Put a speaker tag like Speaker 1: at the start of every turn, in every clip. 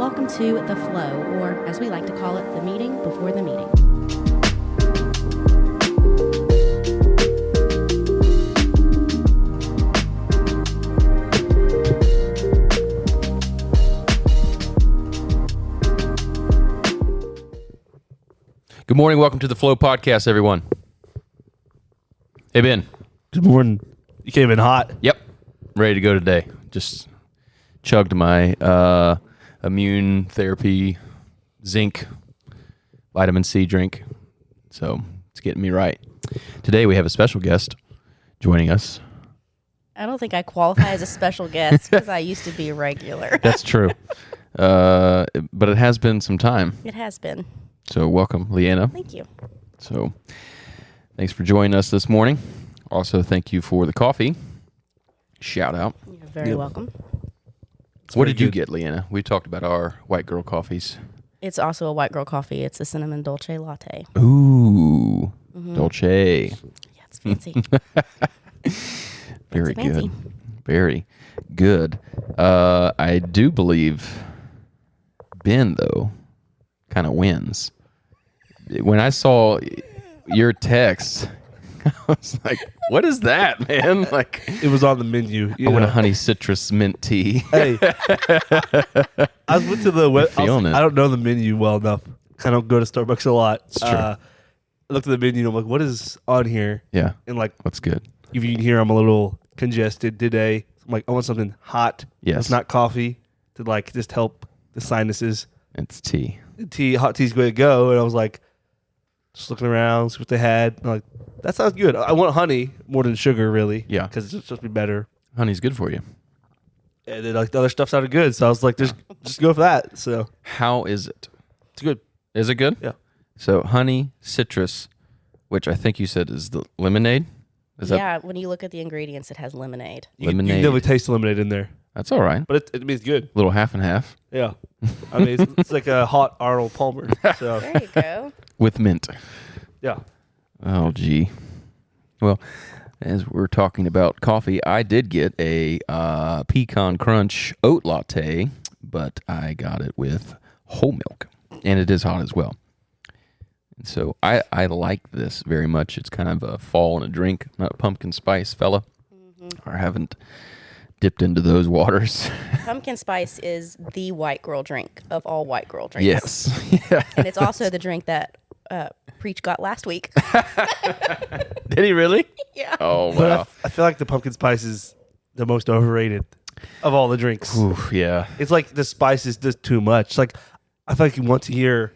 Speaker 1: welcome to The Flow, or as we like to call it, the meeting before the meeting.
Speaker 2: Good morning. Welcome to the Flow Podcast, everyone. Hey, Ben.
Speaker 3: Good morning. You came in hot.
Speaker 2: Yep. Ready to go today. Just chugged my immune therapy zinc vitamin C drink. So it's getting me right. Today we have a special guest joining us.
Speaker 1: I don't think I qualify as a special guest because I used to be a regular.
Speaker 2: That's true. But it has been some time.
Speaker 1: It has been.
Speaker 2: So welcome, Leanna.
Speaker 1: Thank you.
Speaker 2: So thanks for joining us this morning. Also, thank you for the coffee. Shout out.
Speaker 1: You're very welcome.
Speaker 2: What did you get, Leanna? We talked about our white girl coffees.
Speaker 1: It's also a white girl coffee. It's a cinnamon dolce latte.
Speaker 2: Ooh, dolce.
Speaker 1: Yeah, it's fancy.
Speaker 2: Very
Speaker 1: Fancy.
Speaker 2: good. Very good. I do believe Ben, though, kind of wins. When I saw your text, I was like, what is that, man? Like,
Speaker 3: It was on the menu.
Speaker 2: I want a honey citrus mint tea.
Speaker 3: Hey, I went to the
Speaker 2: feeling it.
Speaker 3: I don't know the menu well enough. I don't go to Starbucks a lot.
Speaker 2: It's true.
Speaker 3: I looked at the menu and I'm like, what is on here?
Speaker 2: Yeah,
Speaker 3: And like,
Speaker 2: that's good.
Speaker 3: if you can hear, I'm a little congested today. I'm like, I want something hot.
Speaker 2: Yes.
Speaker 3: It's not coffee to like just help the sinuses.
Speaker 2: It's tea.
Speaker 3: Hot tea's way to go. And I was like, just looking around, see what they had. I'm like, that sounds good. I want honey more than sugar, really.
Speaker 2: Yeah.
Speaker 3: Because it's supposed to be better.
Speaker 2: Honey's good for you.
Speaker 3: And then like the other stuff sounded good. So I was like, just go for that. So
Speaker 2: How is it?
Speaker 3: it's good.
Speaker 2: Is it good?
Speaker 3: Yeah.
Speaker 2: So honey, citrus, which I think you said is the lemonade. Is
Speaker 1: Yeah, when you look at the ingredients, it has lemonade.
Speaker 3: You
Speaker 2: Lemonade.
Speaker 3: can definitely taste the lemonade in there.
Speaker 2: That's all right.
Speaker 3: But it means good.
Speaker 2: Little half and half
Speaker 3: Yeah. I mean, it's like a hot Arnold Palmer. So,
Speaker 1: There you go.
Speaker 2: with mint.
Speaker 3: yeah.
Speaker 2: Oh, gee. Well, as we're talking about coffee, I did get a pecan crunch oat latte, but I got it with whole milk, and it is hot as well. And so I like this very much. It's kind of a fall in a drink, not a pumpkin spice fella. I haven't dipped into those waters.
Speaker 1: Pumpkin spice is the white girl drink of all white girl drinks.
Speaker 2: Yes. Yeah.
Speaker 1: And it's also the drink that Preach got last week.
Speaker 2: Did he really?
Speaker 1: Yeah.
Speaker 2: Oh,
Speaker 3: But
Speaker 2: wow.
Speaker 3: I feel like the pumpkin spice is the most overrated of all the drinks.
Speaker 2: Ooh, yeah.
Speaker 3: It's like the spice is just too much. Like, I feel like once a year,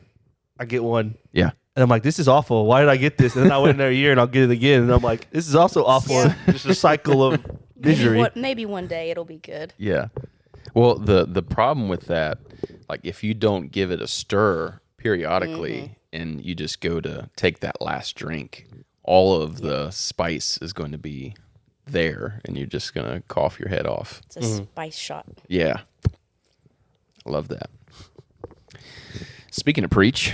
Speaker 3: I get one.
Speaker 2: Yeah.
Speaker 3: And I'm like, this is awful. Why did I get this? And then I wait another year and I'll get it again. And I'm like, this is also awful.
Speaker 1: Yeah.
Speaker 3: Just a cycle of misery.
Speaker 1: Maybe one day it'll be good.
Speaker 2: Yeah. Well, the problem with that, like if you don't give it a stir periodically and you just go to take that last drink, all of the spice is going to be there and you're just going to cough your head off.
Speaker 1: It's a spice shot.
Speaker 2: Yeah. Love that. Speaking of Preach,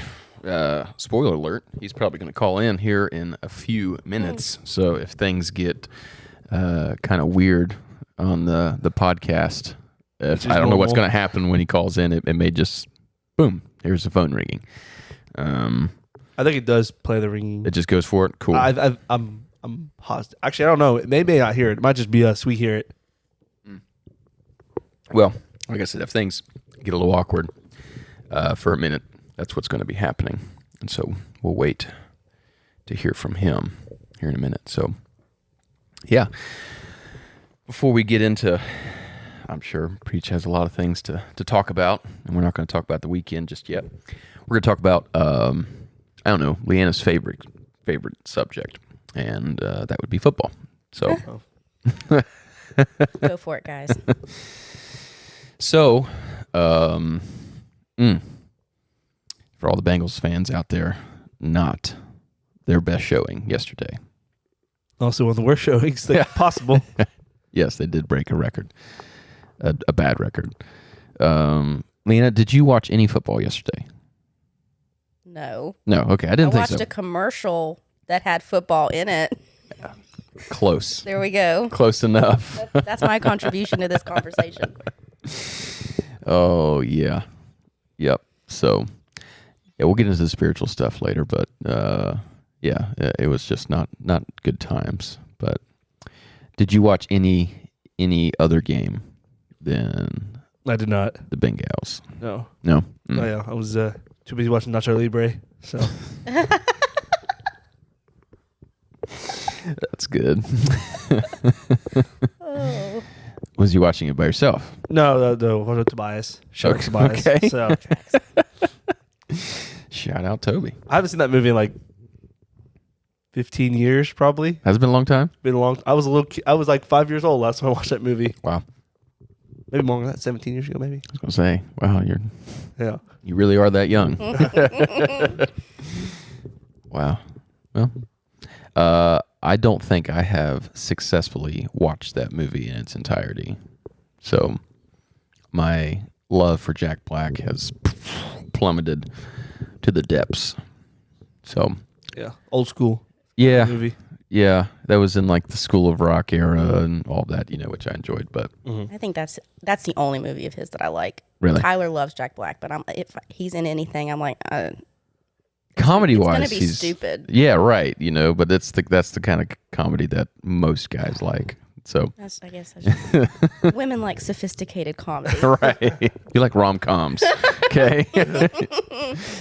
Speaker 2: spoiler alert, he's probably going to call in here in a few minutes. So if things get kind of weird on the podcast, if I don't know what's going to happen when he calls in. It may just, boom, here's the phone ringing.
Speaker 3: I think it does play the ringing.
Speaker 2: It just goes for it. Cool.
Speaker 3: I'm hostile. Actually, I don't know. It may not hear it. It might just be us. We hear it.
Speaker 2: Well, like I said, if things get a little awkward for a minute, that's what's going to be happening. And so we'll wait to hear from him here in a minute. So, yeah. Before we get into, I'm sure Preach has a lot of things to talk about, and we're not going to talk about the weekend just yet. We're going to talk about, I don't know, Leanna's favorite subject, and that would be football. So,
Speaker 1: Go for it, guys.
Speaker 2: So, for all the Bengals fans out there, not their best showing yesterday.
Speaker 3: Also, one of the worst showings possible.
Speaker 2: Yes, they did break a record, a bad record. Lena, did you watch any football yesterday?
Speaker 1: No.
Speaker 2: No, okay, I didn't
Speaker 1: I
Speaker 2: think so.
Speaker 1: watched a commercial that had football in it.
Speaker 2: Close.
Speaker 1: There we go.
Speaker 2: Close enough.
Speaker 1: That's my contribution to this conversation.
Speaker 2: Oh, yeah. Yep. So, yeah, we'll get into the spiritual stuff later, but yeah, it was just not good times. But did you watch any other game than
Speaker 3: I did not.
Speaker 2: the Bengals?
Speaker 3: No.
Speaker 2: No.
Speaker 3: Oh yeah, I was too busy watching Nacho Libre. So
Speaker 2: That's good.
Speaker 1: Oh.
Speaker 2: Was you watching it by yourself?
Speaker 3: no, what about Tobias? Shout out Tobias.
Speaker 2: Okay.
Speaker 3: So
Speaker 2: Shout out Toby.
Speaker 3: I haven't seen that movie in like 15 years, probably.
Speaker 2: Has it been a long time?
Speaker 3: Been a long. I was a little. I was like 5 years old last time I watched that movie.
Speaker 2: Wow.
Speaker 3: Maybe more than that. 17 years ago, maybe.
Speaker 2: I was gonna say, wow,
Speaker 3: Yeah.
Speaker 2: you really are that young. Wow. Well, I don't think I have successfully watched that movie in its entirety. So my love for Jack Black has plummeted to the depths. So
Speaker 3: Yeah. Old school
Speaker 2: yeah,
Speaker 3: movie.
Speaker 2: yeah, that was in like the School of Rock era and all that, which I enjoyed. But
Speaker 1: I think that's the only movie of his that I like.
Speaker 2: Really?
Speaker 1: Tyler loves Jack Black, but if he's in anything, I'm like,
Speaker 2: comedy
Speaker 1: it's
Speaker 2: wise,
Speaker 1: gonna be stupid.
Speaker 2: Yeah, right. But that's the kind of comedy that most guys like. So
Speaker 1: I guess that's women like sophisticated comedy.
Speaker 2: right, you like rom coms, okay?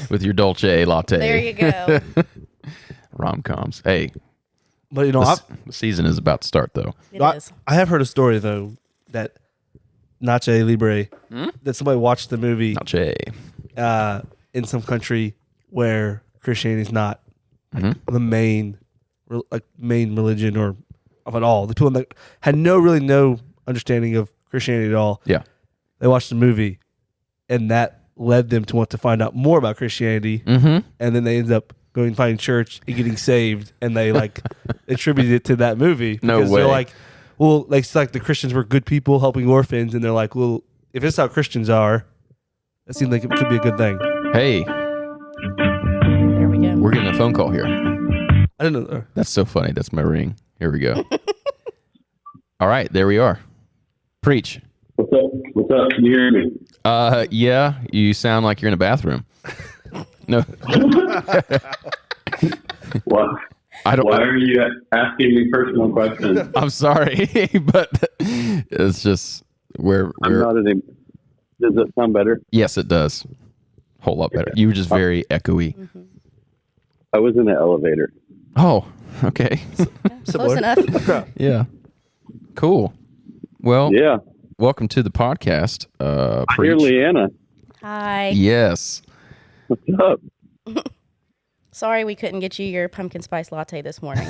Speaker 2: With your dolce latte.
Speaker 1: There you go.
Speaker 2: Rom coms. Hey,
Speaker 3: But
Speaker 2: the season is about to start though.
Speaker 1: It is.
Speaker 3: I have heard a story though that Nacho Libre that somebody watched the movie
Speaker 2: Dolce.
Speaker 3: in some country where Christianity is not the main religion or of it all. The people that had no understanding of Christianity at all.
Speaker 2: Yeah.
Speaker 3: They watched the movie, and that led them to want to find out more about Christianity. And then they ended up going and finding church and getting saved, and they like attributed it to that movie.
Speaker 2: No
Speaker 3: Because
Speaker 2: way.
Speaker 3: they're like, well, like it's like the Christians were good people helping orphans, and they're like, well, if it's how Christians are, it seems like it could be a good thing.
Speaker 2: Hey,
Speaker 1: There we go.
Speaker 2: we're getting a phone call here.
Speaker 3: I didn't know.
Speaker 2: That's so funny. That's my ring. Here we go. All right, there we are. Preach.
Speaker 4: What's up? What's up? Can you hear me?
Speaker 2: Yeah, you sound like you're in a bathroom. No,
Speaker 4: What?
Speaker 2: I don't.
Speaker 4: Why are you asking me personal questions?
Speaker 2: I'm sorry, but it's just where
Speaker 4: I'm not any. Does it sound better?
Speaker 2: Yes, it does. Whole lot better. You were just very echoey.
Speaker 4: I was in the elevator.
Speaker 2: Oh, okay.
Speaker 1: Close enough.
Speaker 2: Yeah. Cool. Well,
Speaker 4: Yeah.
Speaker 2: welcome to the podcast.
Speaker 4: I hear
Speaker 2: Preach.
Speaker 4: Leanna.
Speaker 1: Hi.
Speaker 2: Yes.
Speaker 4: What's up?
Speaker 1: Sorry we couldn't get you your pumpkin spice latte this morning.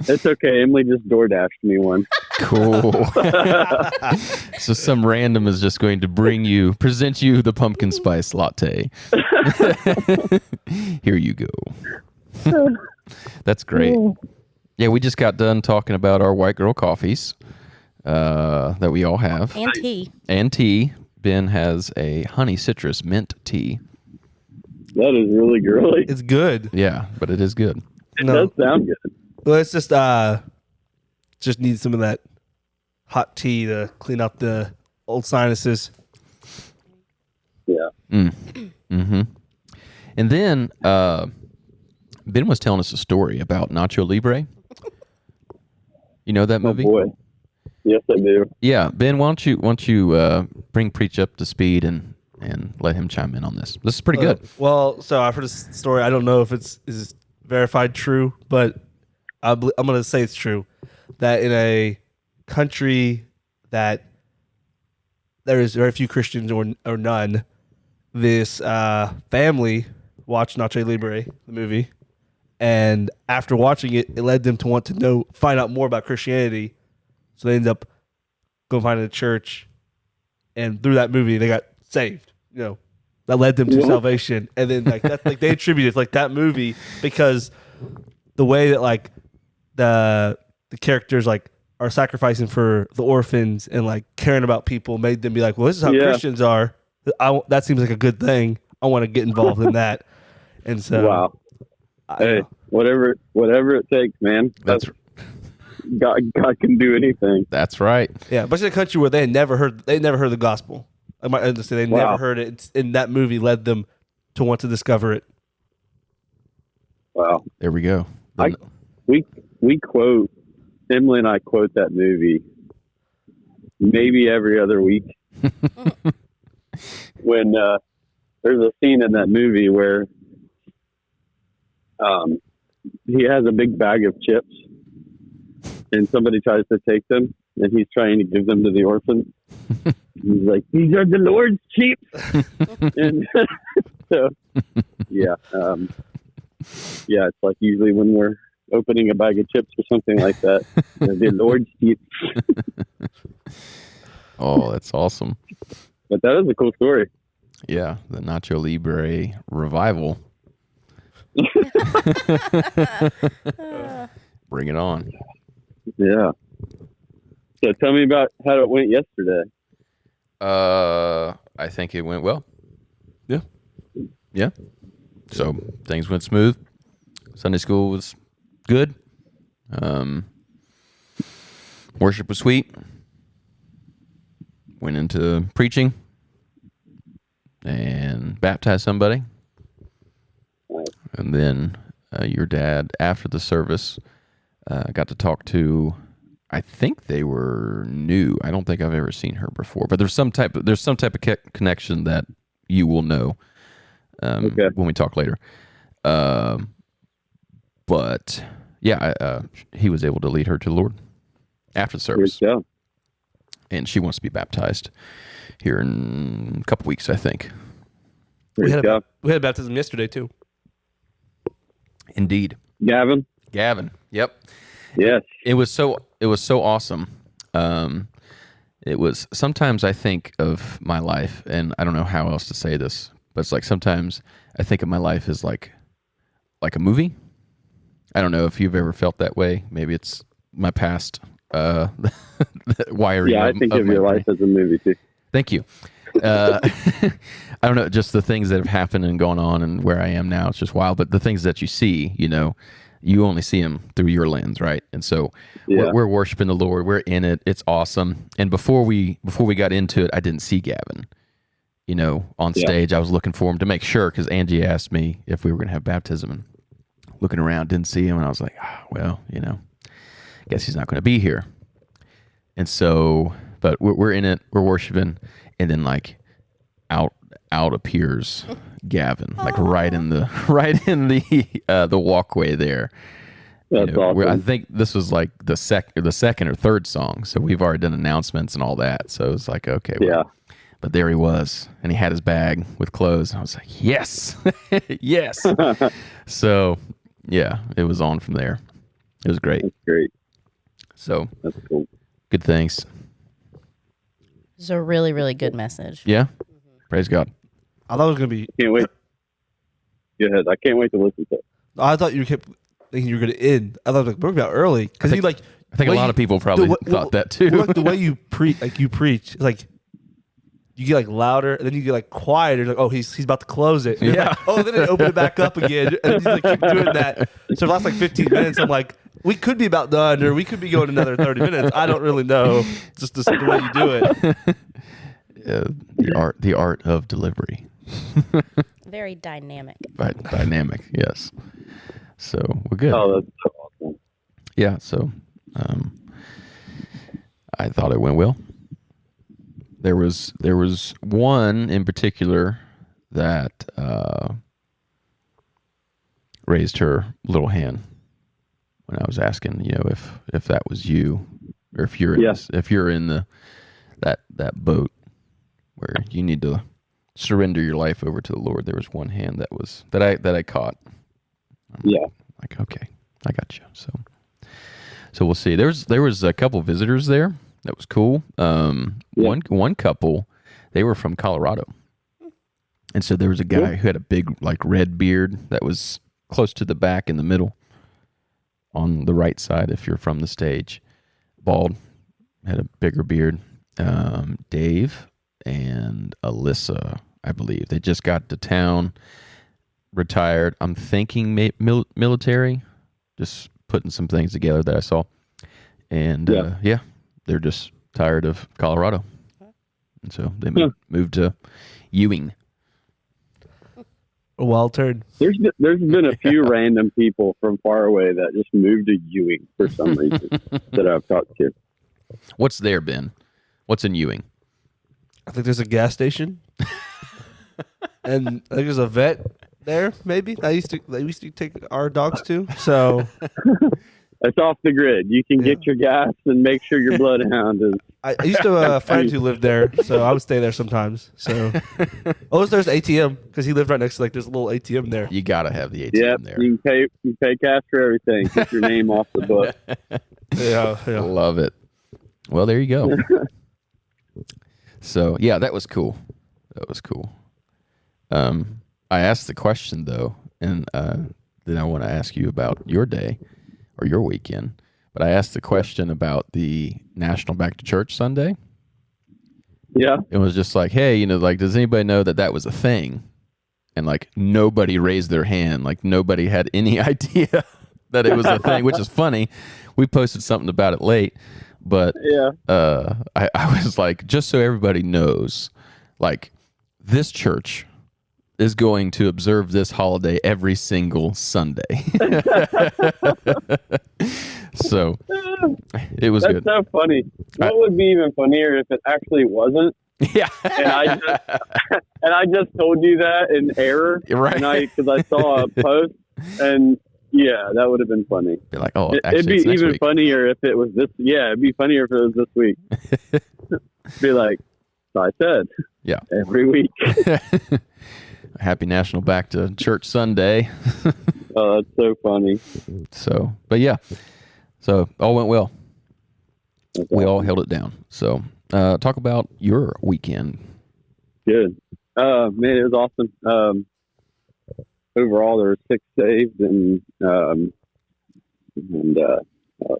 Speaker 4: It's okay. Emily just door dashed me one.
Speaker 2: Cool. So some random is just going to present you the pumpkin spice latte. Here you go. That's great. Yeah, we just got done talking about our white girl coffees that we all have.
Speaker 1: And tea.
Speaker 2: And tea. Ben has a honey citrus mint tea.
Speaker 4: That is really girly.
Speaker 3: It's good.
Speaker 2: Yeah, but it is good.
Speaker 4: It does sound good.
Speaker 3: Well, it's just need some of that hot tea to clean out the old sinuses.
Speaker 4: Yeah.
Speaker 2: Mm-hmm. And then Ben was telling us a story about Nacho Libre. You know that
Speaker 4: Oh
Speaker 2: movie?
Speaker 4: boy. Yes, I do.
Speaker 2: Yeah, Ben, why don't you bring Preach up to speed and let him chime in on this? This is pretty good.
Speaker 3: Well, so I've heard this story. I don't know if is verified true, but I'm going to say it's true. That in a country that there is very few Christians or none, this family watched Nacho Libre, the movie, and after watching it, it led them to want to find out more about Christianity. So they ended up going find a church, and through that movie, they got saved. That led them to salvation. And then they attributed that movie because the way that the characters are sacrificing for the orphans and caring about people made them be like, well, this is how Christians are. That seems like a good thing. I want to get involved in that. And so,
Speaker 4: Wow. Hey, whatever it takes, man.
Speaker 2: That's
Speaker 4: God can do anything.
Speaker 2: That's right.
Speaker 3: yeah, but in a country where they never heard the gospel. I might understand they
Speaker 4: Wow.
Speaker 3: never heard it, and that movie led them to want to discover it.
Speaker 4: Wow.
Speaker 2: There we go.
Speaker 4: We quote, Emily and I quote that movie maybe every other week. When there's a scene in that movie where he has a big bag of chips and somebody tries to take them and he's trying to give them to the orphans. He's like, these are the Lord's chips. And so, yeah. Yeah, it's like usually when we're opening a bag of chips or something like that, the Lord's chips.
Speaker 2: Oh, that's awesome.
Speaker 4: But that is a cool story.
Speaker 2: Yeah, the Nacho Libre revival. Bring it on.
Speaker 4: Yeah. So tell me about how it went yesterday.
Speaker 2: I think it went well. Yeah. So things went smooth. Sunday school was good. Worship was sweet. Went into preaching and baptized somebody.
Speaker 4: Nice.
Speaker 2: And then your dad, after the service, got to talk to. I think they were new. I don't think I've ever seen her before, but there's some type of connection that you will know
Speaker 4: Okay.
Speaker 2: when we talk later. But yeah, he was able to lead her to the Lord after the service,
Speaker 4: Good job.
Speaker 2: and she wants to be baptized here in a couple weeks, I think.
Speaker 3: We
Speaker 4: Good job.
Speaker 3: had a baptism yesterday too.
Speaker 2: Indeed,
Speaker 4: Gavin?
Speaker 2: Gavin. Yep.
Speaker 4: Yes.
Speaker 2: It was so awesome. It was, sometimes I think of my life, and I don't know how else to say this, but it's like sometimes I think of my life as like a movie. I don't know if you've ever felt that way. Maybe it's my past wiring.
Speaker 4: Yeah, I think of your life as a movie too.
Speaker 2: Thank you. I don't know, just the things that have happened and gone on and where I am now. It's just wild. But the things that you see, you only see them through your lens, right? And so we're worshiping the Lord. We're in it. It's awesome. And before we got into it, I didn't see Gavin. On stage, I was looking for him to make sure, because Angie asked me if we were going to have baptism, and looking around, didn't see him, and I was like, guess he's not going to be here. And so, but we're in it. We're worshiping, and then like out appears Gavin, like right in the the walkway there.
Speaker 4: That's awesome.
Speaker 2: I think this was like the second or third song, so we've already done announcements and all that. So it was like, okay, well,
Speaker 4: Yeah.
Speaker 2: But there he was, and he had his bag with clothes. I was like, yes, yes. So yeah, it was on from there. It was great.
Speaker 4: That's great.
Speaker 2: So
Speaker 4: That's cool.
Speaker 2: good things.
Speaker 1: It's a really, really good message.
Speaker 2: Yeah, praise God.
Speaker 3: I thought it was gonna be.
Speaker 4: Can't wait. Go ahead. I can't wait to listen to it.
Speaker 3: I thought you kept thinking you were gonna end. I thought we're about early because you like.
Speaker 2: I think a lot of people probably thought that too.
Speaker 3: Like the way you preach, it's like you get like louder, and then you get like quieter. Like, oh, he's about to close it. And
Speaker 2: Yeah.
Speaker 3: like, oh, then it open it back up again, and then you like keep doing that. So for the last like 15 minutes, I'm like, we could be about done, or we could be going another 30 minutes. I don't really know. Just the way you do it.
Speaker 2: The art of delivery.
Speaker 1: Very dynamic.
Speaker 2: Dynamic, yes. So we're good.
Speaker 4: Oh, that's so awesome.
Speaker 2: Yeah, so I thought it went well. There was one in particular that raised her little hand when I was asking, if that was you, or if you're in that boat where you need to surrender your life over to the Lord. There was one hand that I caught.
Speaker 4: Yeah.
Speaker 2: Like, okay, I got you. So we'll see. There was a couple visitors there. That was cool. One couple, they were from Colorado, and so there was a guy who had a big like red beard that was close to the back in the middle, on the right side if you're from the stage, bald, had a bigger beard. Dave and Alyssa, I believe, they just got to town, retired. I'm thinking military, just putting some things together that I saw. And they're just tired of Colorado. And so they moved to Ewing.
Speaker 3: A wild turd.
Speaker 4: There's been a few random people from far away that just moved to Ewing for some reason that I've talked to.
Speaker 2: What's there, Ben? What's in Ewing?
Speaker 3: I think there's a gas station, and I think there's a vet there. Maybe they used to take our dogs to. So
Speaker 4: It's off the grid. You can get your gas and make sure your bloodhound is.
Speaker 3: I used to have a friend who lived there, so I would stay there sometimes. So there's ATM because he lived right next to there's a little ATM there.
Speaker 2: You got to have the ATM
Speaker 4: Yep,
Speaker 2: there.
Speaker 4: you pay cash for everything. Get your name off the book.
Speaker 3: Yeah.
Speaker 2: Love it. Well, there you go. So, yeah, that was cool. I asked the question, though, and then I want to ask you about your day or your weekend. But I asked the question about the National Back to Church Sunday.
Speaker 4: Yeah.
Speaker 2: It was just like, hey, does anybody know that was a thing? And, nobody raised their hand. Nobody had any idea that it was a thing, which is funny. We posted something about it late. But
Speaker 4: yeah.
Speaker 2: I was like, just so everybody knows, this church is going to observe this holiday every single Sunday. So it was
Speaker 4: That's
Speaker 2: good.
Speaker 4: so funny. What would be even funnier if it actually wasn't?
Speaker 2: Yeah.
Speaker 4: And I just told you that in error.
Speaker 2: Right.
Speaker 4: Because I saw a post and yeah, that would have been funny.
Speaker 2: Be like, oh,
Speaker 4: It'd
Speaker 2: actually,
Speaker 4: be
Speaker 2: it's next
Speaker 4: even
Speaker 2: week.
Speaker 4: funnier if it was this. Yeah, it'd be funnier if it was this week. Be like, I said.
Speaker 2: Yeah.
Speaker 4: Every week.
Speaker 2: Happy National Back to Church Sunday.
Speaker 4: Oh, that's so funny.
Speaker 2: So, but yeah. So, all went well.
Speaker 4: That's
Speaker 2: We all
Speaker 4: awesome.
Speaker 2: held it down. So, talk about your weekend.
Speaker 4: Good. Man, it was awesome. Overall, there were 6 saved, and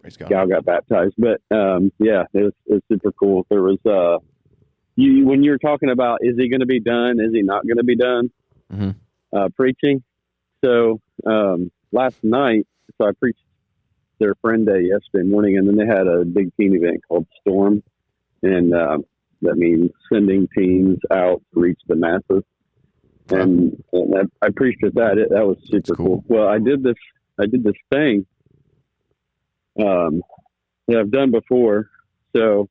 Speaker 2: Praise God.
Speaker 4: gal got baptized. But yeah, it was super cool. There was when you were talking about is he going to be done? Is he not going to be done?
Speaker 2: Mm-hmm.
Speaker 4: Preaching. So last night, so I preached their friend day yesterday morning, and then they had a big teen event called Storm, and that means sending teens out to reach the masses. And I preached at that. That was super cool. Well, I did this thing that I've done before. So,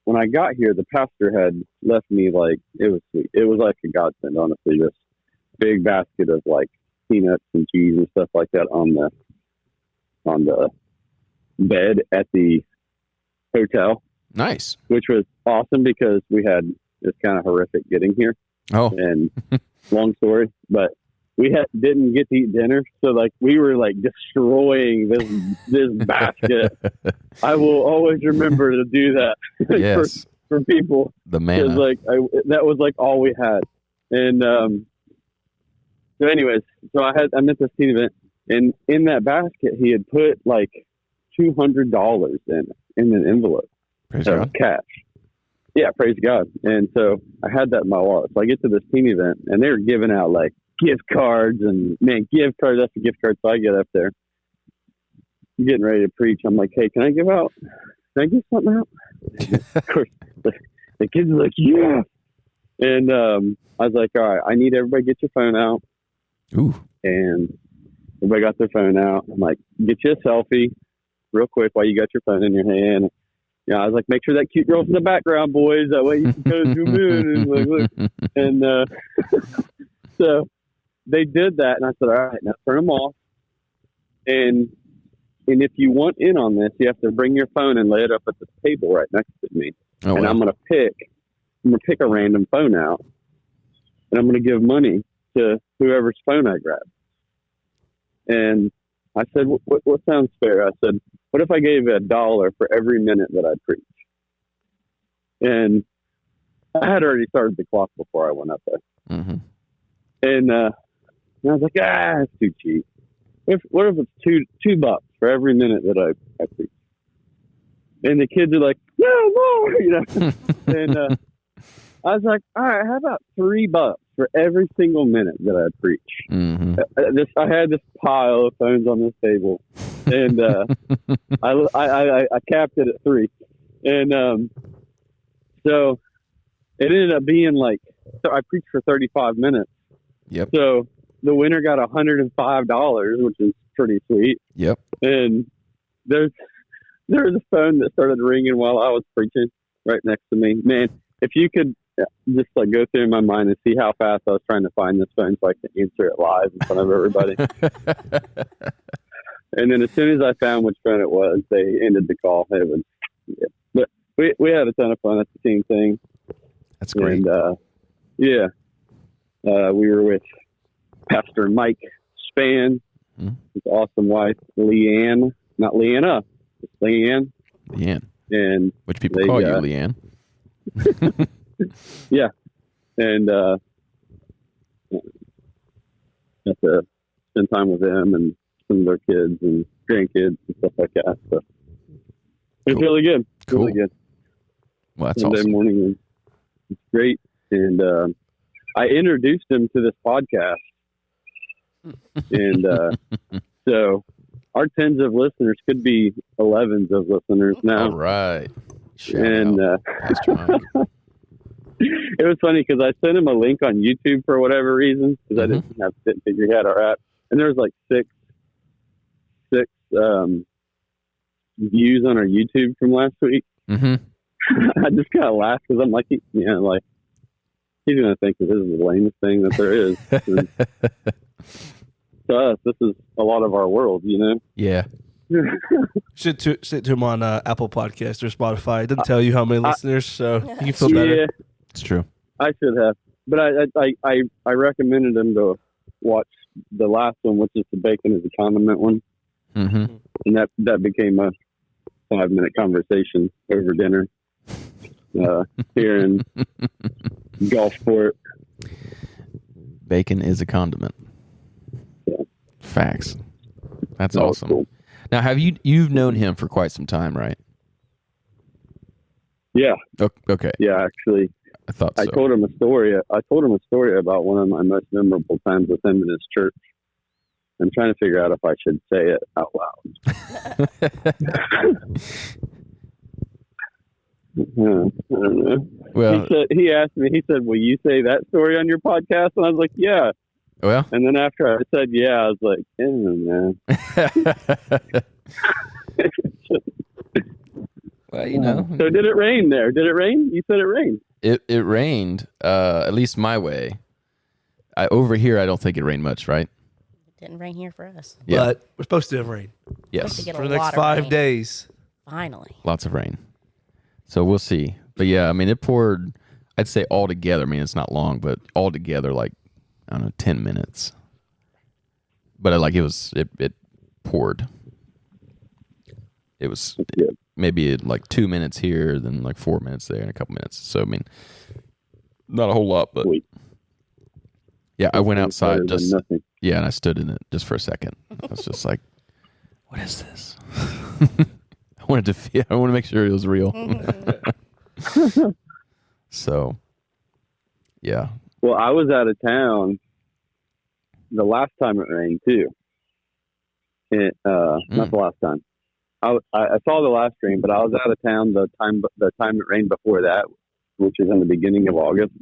Speaker 4: when I got here, the pastor had left me it was sweet. It was like a godsend, honestly. This big basket of peanuts and cheese and stuff like that on the bed at the hotel.
Speaker 2: Nice.
Speaker 4: Which was awesome because we had this kind of horrific getting here.
Speaker 2: Oh.
Speaker 4: And long story, but we didn't get to eat dinner. So we were destroying this basket. I will always remember to do that
Speaker 2: Yes.
Speaker 4: for people.
Speaker 2: The manna.
Speaker 4: That was all we had. And so anyways, so I met this teen event, and in that basket, he had put $200 in an envelope.
Speaker 2: Praise
Speaker 4: So
Speaker 2: God.
Speaker 4: cash. Yeah, praise God. And so I had that in my wallet. So I get to this team event, and they were giving out gift cards, and gift cards after gift cards. So I get up there, I'm getting ready to preach. I'm like, hey, can I give something out? Of course, the kids are like, yeah. And I was like, all right, I need everybody to get your phone out.
Speaker 2: Ooh.
Speaker 4: And everybody got their phone out. I'm like, get you a selfie real quick while you got your phone in your hand. Yeah, I was like, make sure that cute girl's in the background, boys. That way you can go zoom in and look. And so they did that, and I said, all right, now turn them off. And if you want in on this, you have to bring your phone and lay it up at the table right next to me.
Speaker 2: Oh,
Speaker 4: and
Speaker 2: wow.
Speaker 4: I'm gonna pick a random phone out, and I'm gonna give money to whoever's phone I grab. And I said, what sounds fair? I said, what if I gave $1 for every minute that I preach? And I had already started the clock before I went up there.
Speaker 2: Mm-hmm.
Speaker 4: And I was like, it's too cheap. What if it's $2 for every minute that I preach? And the kids are like, no, more, And I was like, all right, how about $3 for every single minute that I preach?
Speaker 2: Mm-hmm.
Speaker 4: I had this pile of phones on this table, and I capped it at 3. And so it ended up being like, so I preached for 35 minutes.
Speaker 2: Yep.
Speaker 4: So the winner got $105, which is pretty sweet.
Speaker 2: Yep.
Speaker 4: And there was a phone that started ringing while I was preaching right next to me. Man, if you could just like go through my mind and see how fast I was trying to find this phone so I could answer it live in front of everybody. And then as soon as I found which phone it was, they ended the call. It was, yeah. But we had a ton of fun at the team thing.
Speaker 2: That's great.
Speaker 4: And we were with Pastor Mike Spann, his awesome wife, Leanne. Not Leanna, it's Leanne.
Speaker 2: Leanne.
Speaker 4: And
Speaker 2: which people call you Leanne.
Speaker 4: Yeah. And got to spend time with them and some of their kids and grandkids and stuff like that. So it's really good.
Speaker 2: Cool.
Speaker 4: Really good.
Speaker 2: Well, that's
Speaker 4: Sunday
Speaker 2: awesome.
Speaker 4: morning. It's great. And I introduced him to this podcast. And so our tens of listeners could be 11s of listeners now.
Speaker 2: All right. Shout
Speaker 4: And
Speaker 2: out, Pastor Mike.
Speaker 4: it was funny because I sent him a link on YouTube for whatever reason because I didn't figure he had our app. And there was like six views on our YouTube from last week.
Speaker 2: Mm-hmm.
Speaker 4: I just kind of laughed because I'm like, he's going to think that this is the lamest thing that there is. And to us, this is a lot of our world,
Speaker 2: Yeah.
Speaker 3: Should to him on Apple Podcast or Spotify. It doesn't tell you how many listeners, so you can feel better.
Speaker 4: Yeah,
Speaker 2: It's true.
Speaker 4: I should have. But I recommended him to watch the last one, which is the bacon is a condiment one.
Speaker 2: Mm-hmm.
Speaker 4: And that became a 5-minute conversation over dinner here in Gulfport.
Speaker 2: Bacon is a condiment.
Speaker 4: Yeah.
Speaker 2: Facts. That's
Speaker 4: Oh,
Speaker 2: awesome.
Speaker 4: cool.
Speaker 2: Now, you've known him for quite some time, right?
Speaker 4: Yeah.
Speaker 2: Okay.
Speaker 4: Yeah, actually.
Speaker 2: I thought so.
Speaker 4: I told him a story about one of my most memorable times with him in his church. I'm trying to figure out if I should say it out loud. I don't know.
Speaker 2: Well,
Speaker 4: He asked me, he said, will you say that story on your podcast? And I was like, yeah.
Speaker 2: well.
Speaker 4: And then after I said, yeah, I was like, man.
Speaker 2: Well,
Speaker 4: So did it rain there? Did it rain? You said it rained.
Speaker 2: It rained, at least my way. Over here, I don't think it rained much, right?
Speaker 1: It didn't rain here for us.
Speaker 2: Yeah.
Speaker 3: But we're supposed to have rain
Speaker 2: Yes.
Speaker 1: To get
Speaker 3: for
Speaker 1: a
Speaker 3: the next
Speaker 1: lot of
Speaker 3: 5
Speaker 1: rain.
Speaker 3: days.
Speaker 1: Finally.
Speaker 2: Lots of rain. So we'll see. But yeah, I mean, it poured, I'd say all together. I mean, it's not long, but all together, like, I don't know, 10 minutes. But it poured. It was maybe like 2 minutes here, then like 4 minutes there, and a couple minutes. So, I mean, not a whole lot, but
Speaker 4: Sweet.
Speaker 2: yeah, I went outside
Speaker 4: Better than nothing.
Speaker 2: Yeah, and I stood in it just for a second. I was just like, what is this? I wanted to make sure it was real. So, yeah.
Speaker 4: Well, I was out of town the last time it rained too. And, not the last time. I saw the last rain, but I was out of town the time it rained before that, which is in the beginning of August.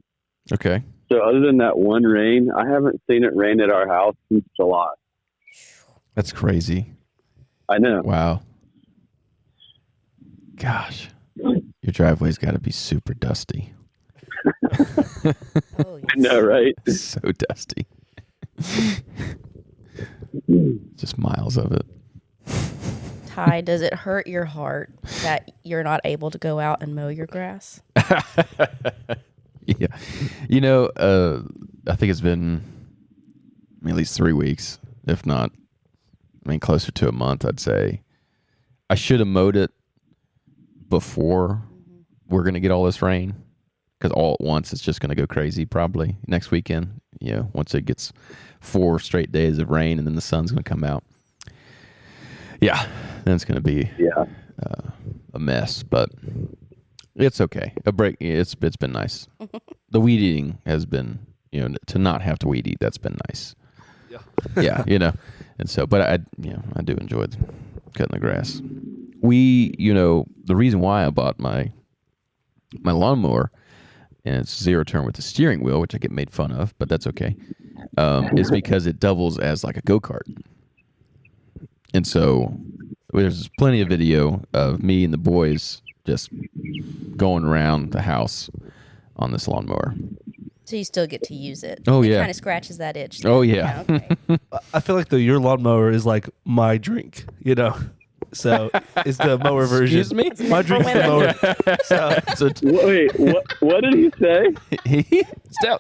Speaker 2: Okay.
Speaker 4: So other than that one rain, I haven't seen it rain at our house since July.
Speaker 2: That's crazy.
Speaker 4: I know.
Speaker 2: Wow. Gosh. Your driveway's got to be super dusty.
Speaker 1: Oh, yes.
Speaker 4: I know, right?
Speaker 2: So dusty. Just miles of it.
Speaker 1: Ty, does it hurt your heart that you're not able to go out and mow your grass?
Speaker 2: Yeah. I think it's been at least 3 weeks, if not, closer to a month, I'd say. I should have mowed it before we're going to get all this rain, because all at once it's just going to go crazy probably next weekend. Once it gets 4 straight days of rain and then the sun's going to come out. Yeah, then it's going to be a mess, but it's okay. A break. It's been nice. The weed eating has been, to not have to weed eat. That's been nice. Yeah. Yeah. And so, but I do enjoy cutting the grass. the reason why I bought my lawnmower, and it's zero turn with the steering wheel, which I get made fun of, but that's okay, is because it doubles as like a go-kart. And so there's plenty of video of me and the boys just going around the house on this lawnmower.
Speaker 1: So you still get to use it.
Speaker 2: Oh,
Speaker 1: it
Speaker 2: yeah.
Speaker 1: kind of scratches that itch.
Speaker 2: Oh, yeah.
Speaker 1: Okay.
Speaker 3: I feel like your lawnmower is like my drink, So it's the mower version.
Speaker 2: Excuse me?
Speaker 3: My drink is the mower.
Speaker 2: So
Speaker 4: Wait, what did he say?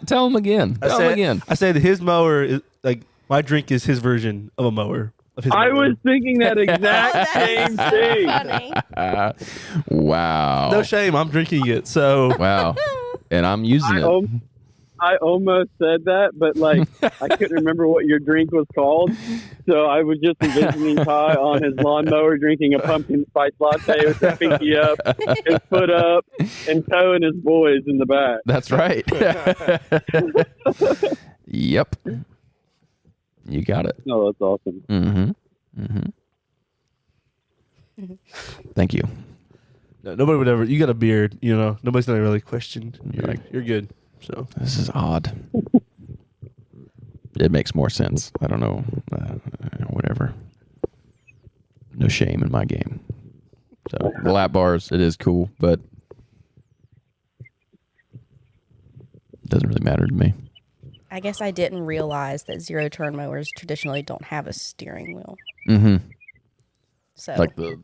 Speaker 2: tell him again. Tell him again.
Speaker 3: I said his mower is like my drink is his version of a mower. Of his
Speaker 4: I
Speaker 3: mower.
Speaker 4: was thinking that exact same thing.
Speaker 1: Funny.
Speaker 2: Wow.
Speaker 3: No shame. I'm drinking it. So
Speaker 2: Wow. And I'm using it.
Speaker 4: I almost said that, but like I couldn't remember what your drink was called, so I was just envisioning Ty on his lawnmower drinking a pumpkin spice latte with his pinky up, his foot up, and towing his boys in the back.
Speaker 2: That's right. Yep. You got it.
Speaker 4: Oh, that's awesome.
Speaker 2: Thank you.
Speaker 3: no, nobody would ever. You got a beard. Nobody's gonna really question. You're good. So
Speaker 2: This is odd. It makes more sense. I don't know. Whatever. No shame in my game. So the lap bars, it is cool, but it doesn't really matter to me.
Speaker 1: I guess I didn't realize that zero turn mowers traditionally don't have a steering wheel.
Speaker 2: Mm-hmm.
Speaker 1: So
Speaker 2: Like the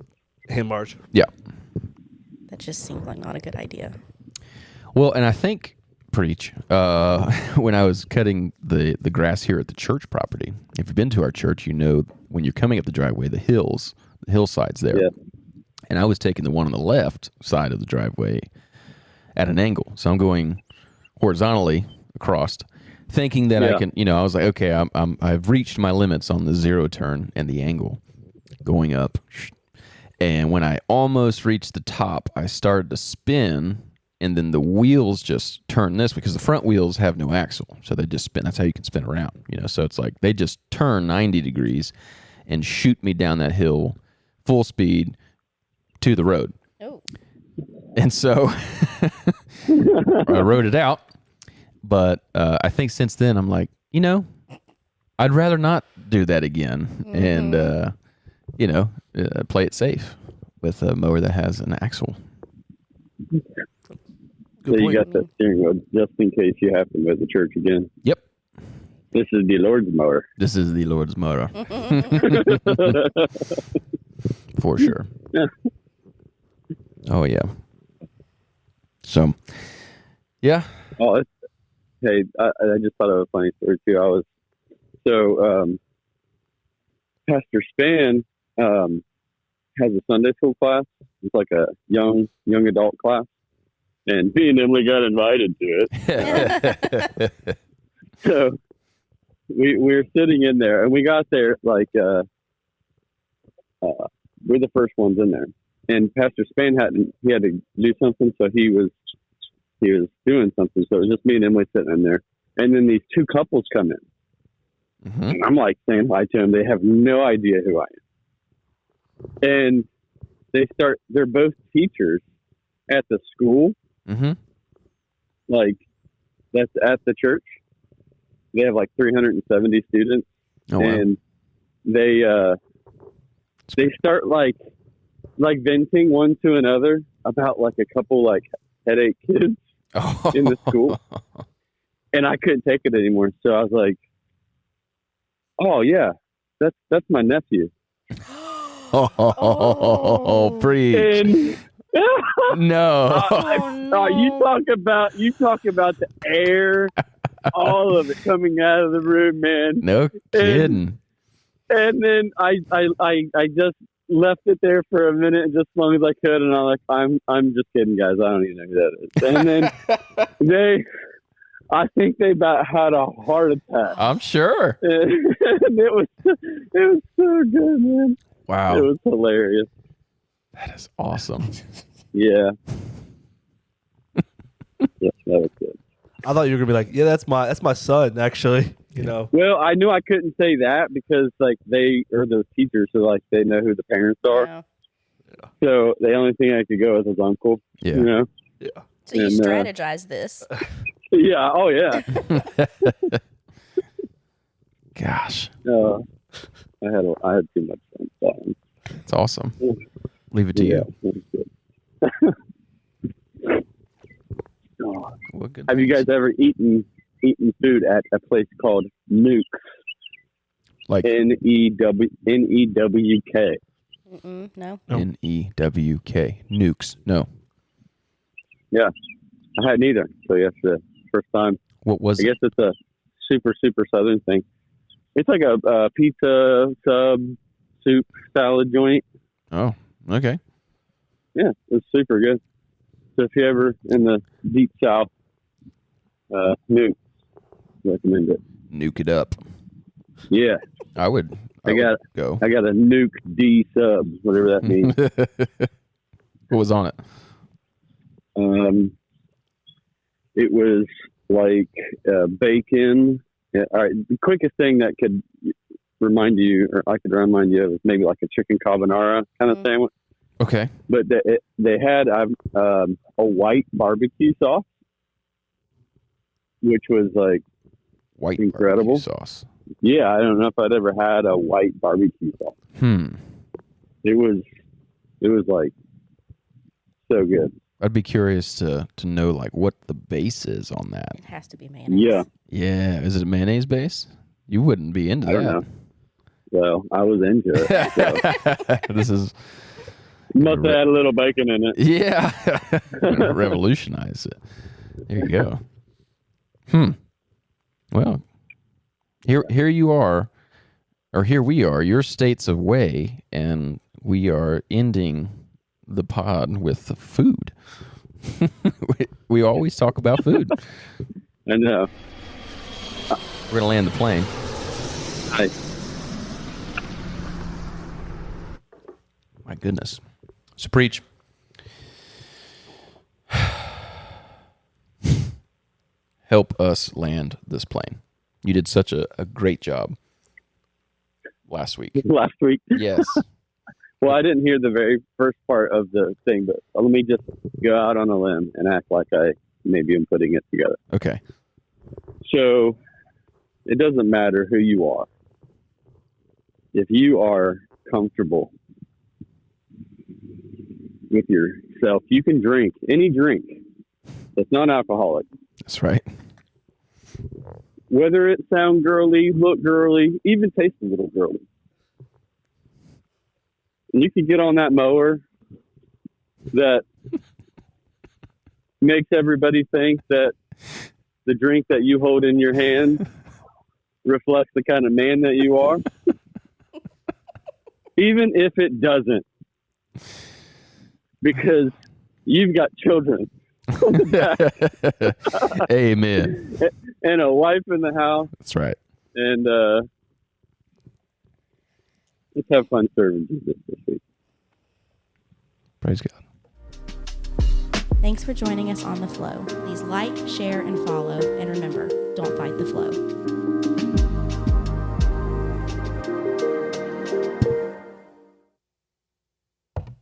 Speaker 3: handbars.
Speaker 2: yeah.
Speaker 1: that just seemed like not a good idea.
Speaker 2: Well, and I think preach. When I was cutting the grass here at the church property, if you've been to our church, when you're coming up the driveway, the hillsides there.
Speaker 4: Yeah.
Speaker 2: And I was taking the one on the left side of the driveway at an angle. So I'm going horizontally across, thinking that I can, I was like, okay, I've reached my limits on the zero turn and the angle going up. And when I almost reached the top, I started to spin, and then the wheels just turn this because the front wheels have no axle. So they just spin. That's how you can spin around, So it's like they just turn 90 degrees and shoot me down that hill full speed to the road.
Speaker 1: Oh.
Speaker 2: And so I rode it out. But I think since then, I'm like, I'd rather not do that again and, play it safe with a mower that has an axle.
Speaker 4: So you got that steering wheel just in case you have to go to church again.
Speaker 2: Yep.
Speaker 4: This is the Lord's mower.
Speaker 2: This is the Lord's mower. For sure.
Speaker 4: Yeah.
Speaker 2: Oh, yeah. So, yeah.
Speaker 4: Oh, hey, I just thought of a funny story too. Pastor Span has a Sunday school class. It's like a young adult class, and me and Emily got invited to it. So we were sitting in there, and we got there like we're the first ones in there, and Pastor Span had to do something, so he was doing something. So it was just me and Emily sitting in there. And then these two couples come in. Mm-hmm. And I'm like saying hi to them. They have no idea who I am. And they're both teachers at the school.
Speaker 2: Mm-hmm.
Speaker 4: Like, that's at the church. They have like 370 students.
Speaker 2: Oh, wow.
Speaker 4: And they start like venting one to another about like a couple like headache kids in the school, and I couldn't take it anymore. So I was like, "Oh yeah, that's my nephew."
Speaker 2: Preach!
Speaker 4: And,
Speaker 2: no.
Speaker 4: You talk about the air, all of it coming out of the room, man.
Speaker 2: No kidding.
Speaker 4: And then I just left it there for a minute, just as long as I could, and I'm like, I'm just kidding, guys. I don't even know who that is. And then I think they about had a heart attack.
Speaker 2: I'm sure.
Speaker 4: And it was so good, man.
Speaker 2: Wow,
Speaker 4: it was hilarious.
Speaker 2: That is awesome.
Speaker 4: Yeah. Yeah, that was good.
Speaker 3: I thought you were gonna be like, yeah, that's my son, actually.
Speaker 4: Well, I knew I couldn't say that because like they are those teachers, so like they know who the parents are. So the only thing I could go with was uncle.
Speaker 2: Yeah.
Speaker 4: You know?
Speaker 3: Yeah.
Speaker 1: So you
Speaker 4: And,
Speaker 1: strategize this.
Speaker 4: Yeah. Oh yeah.
Speaker 2: Gosh,
Speaker 4: I had too much fun. So,
Speaker 2: it's awesome. Leave it to
Speaker 4: yeah.
Speaker 2: you.
Speaker 4: That's good. Oh.
Speaker 2: Well, good
Speaker 4: Have you
Speaker 2: things.
Speaker 4: guys ever eaten food at a place called Nuke?
Speaker 2: Like
Speaker 4: Newk.
Speaker 1: Mm-mm, no.
Speaker 2: Newk nukes? No.
Speaker 4: Yeah, I hadn't either. So yes, the first time.
Speaker 2: What was
Speaker 4: I
Speaker 2: it?
Speaker 4: guess it's a super southern thing. It's like a pizza sub soup salad joint.
Speaker 2: Oh, okay.
Speaker 4: Yeah, it's super good. So if you're ever in the deep south, Nuke, recommend it.
Speaker 2: Nuke it up.
Speaker 4: Yeah,
Speaker 2: I would go.
Speaker 4: I got a Nuke D sub, whatever that means.
Speaker 2: What was on it?
Speaker 4: It was like bacon. Yeah, all right. The quickest thing that could remind you, or I could remind you of, is maybe like a chicken carbonara kind of sandwich.
Speaker 2: Okay.
Speaker 4: But they had a white barbecue sauce, which was like
Speaker 2: White
Speaker 4: incredible
Speaker 2: barbecue sauce.
Speaker 4: Yeah, I don't know if I'd ever had a white barbecue sauce. It was like so good.
Speaker 2: I'd be curious to know like what the base is on that.
Speaker 1: It has to be mayonnaise.
Speaker 4: Yeah.
Speaker 2: Yeah. Is it a mayonnaise base? You wouldn't be into
Speaker 4: I don't know. Well, I was into it. So.
Speaker 2: This is
Speaker 4: Must have had a little bacon in it.
Speaker 2: yeah. Revolutionize it. There you go. Well, here you are, or here we are. Your state's away, and we are ending the pod with food. we always talk about food.
Speaker 4: I know.
Speaker 2: We're gonna land the plane.
Speaker 4: Nice.
Speaker 2: My goodness. So preach. Help us land this plane. You did such a great job last week.
Speaker 4: Last week.
Speaker 2: Yes.
Speaker 4: Well, I didn't hear the very first part of the thing, but let me just go out on a limb and act like I maybe am putting it together.
Speaker 2: Okay.
Speaker 4: So it doesn't matter who you are. If you are comfortable with yourself, you can drink any drink that's not alcoholic.
Speaker 2: That's right.
Speaker 4: Whether it sound girly, look girly, even taste a little girly. And you can get on that mower that makes everybody think that the drink that you hold in your hand reflects the kind of man that you are. Even if it doesn't. Because you've got children.
Speaker 2: Amen.
Speaker 4: And a wife in the house.
Speaker 2: That's right.
Speaker 4: And let's have fun serving Jesus this week.
Speaker 2: Praise God.
Speaker 1: Thanks for joining us on The Flow. Please like, share, and follow. And remember, don't fight the flow.